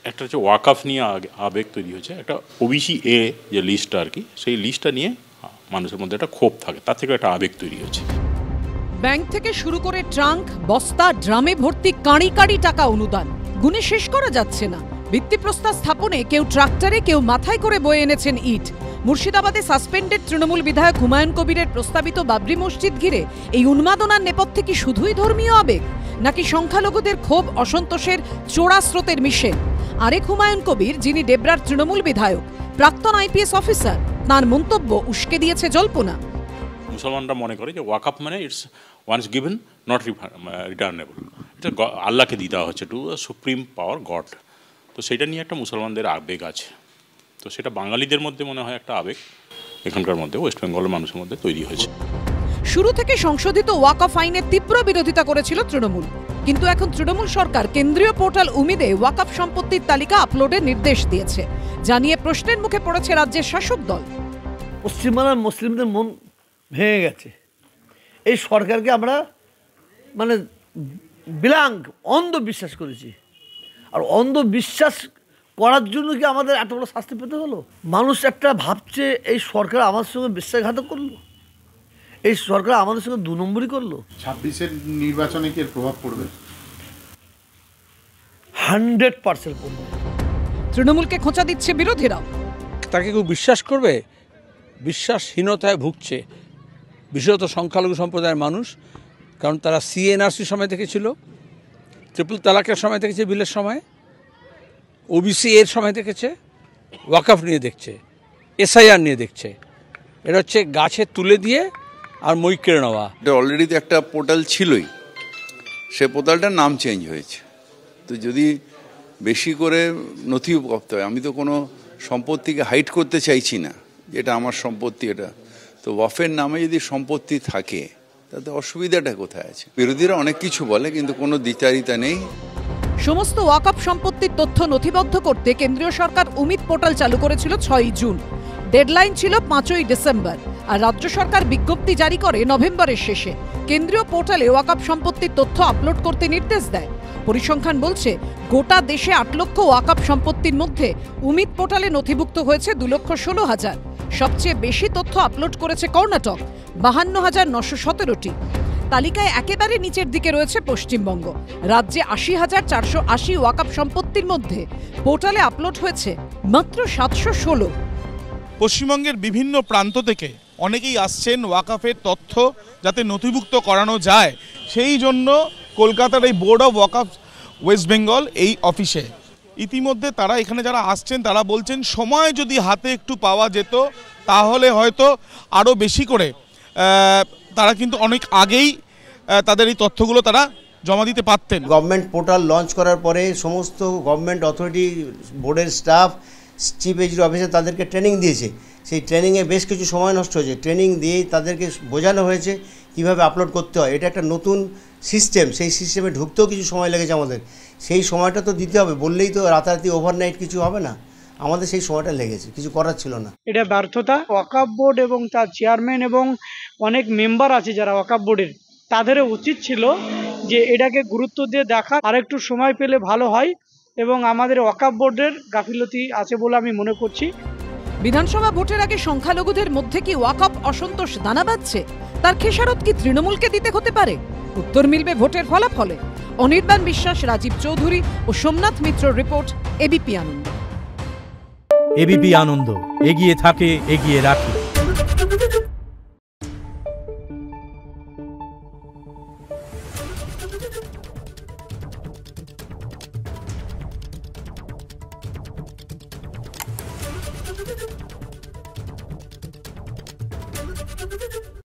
একটা হচ্ছে ওয়াকফ নিয়ে আবেগ তৈরি হয়েছে, একটা ওবিসি এ যে লিস্টটা আর কি, সেই লিস্টটা নিয়ে মানুষের মধ্যে একটা ক্ষোভ থাকে, তার থেকে একটা আবেগ তৈরি হয়েছে। ব্যাংক থেকে শুরু করে ট্রাঙ্ক, বস্তা, ড্রামে ভর্তি কাঁড়ি কাঁড়ি টাকা অনুদান গুনে শেষ করা যাচ্ছে না। ভিত্তিপ্রস্তর স্থাপনে কেউ ট্রাক্টরে, কেউ মাথায় করে বয়ে এনেছেন ইট। মুর্শিদাবাদে সাসপেন্ডেড তৃণমূল বিধায়ক হুমায়ুন কবিরের প্রস্তাবিত বাবরি মসজিদ ঘিরে এই উন্মাদনার নেপথ্যে কি শুধুই ধর্মীয় আবেগ, নাকি সংখ্যালঘুদের ক্ষোভ অসন্তোষের চোরা স্রোতের মিশেল? আরেক হুমায়ুন কবির, যিনি ডেবরার তৃণমূল বিধায়ক, প্রাক্তন আইপিএস অফিসার, তাঁর মন্তব্য উস্কে দিয়েছে জল্পনা। মুসলমানরা মনে করে যে ওয়াকফ মানে it's once given not returnable, এটা আল্লাহকে দিতে হচ্ছে, টু সুপ্রিম পাওয়ার গড। তো সেটা নিয়ে একটা মুসলমানদের আবেগ আছে, তো সেটা বাঙালিদের মধ্যে মনে হয় একটা আবেগ এখানকার মধ্যে, ওয়েস্ট বেঙ্গলের মানুষের মধ্যে তৈরি হয়েছে। শুরু থেকে সংশোধিত ওয়াকফ আইনের তীব্র বিরোধিতা করেছিল তৃণমূল, কিন্তু এখন তৃণমূল সরকার কেন্দ্রীয় পোর্টাল উমিদে ওয়াকফ সম্পত্তির তালিকা আপলোডের নির্দেশ দিয়েছে, জানিয়ে প্রশ্নের মুখে পড়েছে রাজ্যের শাসক দল। পশ্চিমবাংলার মুসলিমদের মন ভেঙে গেছে। এই সরকারকে আমরা মানে অন্ধ বিশ্বাস করেছি, আর অন্ধ বিশ্বাস করার জন্য কি আমাদের এত বড় শাস্তি পেতে হলো? মানুষ একটা ভাবছে এই সরকার আমার সঙ্গে বিশ্বাসঘাতক করলো, এই সরকার আমাদের সঙ্গে 2 নম্বরই করলো। 26-এর নির্বাচনে কি এর প্রভাব পড়বে? 100% পড়বে। তৃণমূলকে খোঁচা দিচ্ছে বিরোধীরাও। তাকে কেউ বিশ্বাস করবে? বিশ্বাসহীনতায় ভুগছে বিশেষত সংখ্যালঘু সম্প্রদায়ের মানুষ, কারণ তারা সিএনআরসির সময় দেখেছিল, ট্রিপল তালাকের সময় দেখেছে, বিলের সময়, ওবিসি এর সময় দেখেছে, ওয়াকফ নিয়ে দেখছে, এসআইআর নিয়ে দেখছে। এটা হচ্ছে গাছে তুলে দিয়ে আর মই কেড়ে নেওয়া। এটা অলরেডি তো একটা পোর্টাল ছিলই, সে পোর্টালটার নাম চেঞ্জ হয়েছে। তো যদি বেশি করে নথি করতে হয়, আমি তো কোনো সম্পত্তিকে হাইড করতে চাইছি না, যেটা আমার সম্পত্তি, এটা তো ওয়াকফের নামে যদি সম্পত্তি থাকে তাতে অসুবিধাটা কোথায় আছে? বিরোধীরা অনেক কিছু বলে, কিন্তু কোনো দ্বিচারিতা নেই। সমস্ত ওয়াকফ সম্পত্তির তথ্য নথিবদ্ধ করতে কেন্দ্রীয় সরকার উমিদ পোর্টাল চালু করেছিল 6ই জুন। ডেডলাইন ছিল 5ই ডিসেম্বর, আর রাজ্য সরকার বিজ্ঞপ্তি জারি করে নভেম্বরের শেষে। কেন্দ্রীয় পোর্টালে ওয়াকফ সম্পত্তির তথ্য আপলোড করতে নির্দেশ দেয়। পরিসংখ্যান বলছে, গোটা দেশে 8 লক্ষ ওয়াকফ সম্পত্তির মধ্যে উমিদ পোর্টালে নথিভুক্ত হয়েছে 2,16,000। সবচেয়ে বেশি তথ্য আপলোড করেছে কর্ণাটক, 52,917টি। তালিকায় একেবারে নিচের দিকে রয়েছে পশ্চিমবঙ্গ। রাজ্যে 80,480 ওয়াকফ সম্পত্তির মধ্যে পোর্টালে আপলোড হয়েছে মাত্র 716। পশ্চিমবঙ্গের বিভিন্ন প্রান্ত থেকে অনেকেই আসছেন ওয়াকফের তথ্য যাতে নথিভুক্ত করানো যায়, সেই জন্য কলকাতার এই board of Waqf West Bengal এই অফিসে ইতিমধ্যে তারা এখানে যারা আসছেন তারা বলছেন সময় যদি হাতে একটু পাওয়া যেত তাহলে হয়তো আরও বেশি করে তারা কিন্তু অনেক আগেই তাদের এই তথ্যগুলো তারা জমা দিতে পারতেন। গভর্নমেন্ট পোর্টাল লঞ্চ করার পরে সমস্ত গভর্নমেন্ট অথরিটি, বোর্ডের স্টাফ, চিফ এক্সিকিউটিভ অফিসার তাদেরকে ট্রেনিং দিয়েছে। সেই ট্রেনিংয়ে বেশ কিছু সময় নষ্ট হয়েছে। ট্রেনিং দিয়েই তাদেরকে বোঝানো হয়েছে কীভাবে আপলোড করতে হয়। এটা একটা নতুন সিস্টেম, সেই সিস্টেমে ঢুকতেও কিছু সময় লেগেছে আমাদের। সেই সময়টা তো দিতে হবে, বললেই তো রাতারাতি ওভারনাইট কিছু হবে না। আমাদের সেই সময়টা লেগেছে, কিছু করার ছিল না। এটা ব্যর্থতা। ওয়াকফ বোর্ড এবং তার চেয়ারম্যান এবং অনেক মেম্বার আছে যারা ওয়াকফ বোর্ডের, তাদের উচিত ছিল যে এটাকে গুরুত্ব দিয়ে দেখা, আর একটু সময় পেলে ভালো হয়, এবং আমাদের ওয়াকফ বোর্ডের গাফিলতি আছে বলে আমি মনে করছি। বিধানসভা ভোটের আগে সংখ্যালঘুদের মধ্যে কি ওয়াকফ অসন্তোষ দানা বাঁধছে? তার খেসারত কি তৃণমূলকে দিতে হতে পারে? উত্তর মিলবে ভোটের ফলাফলে। অনির্বাণ বিশ্বাস, রাজীব চৌধুরী ও সোমনাথ মিত্র রিপোর্ট, এবিপি আনন্দ। এবিপি আনন্দ, এগিয়ে থাকে, এগিয়ে রাখে।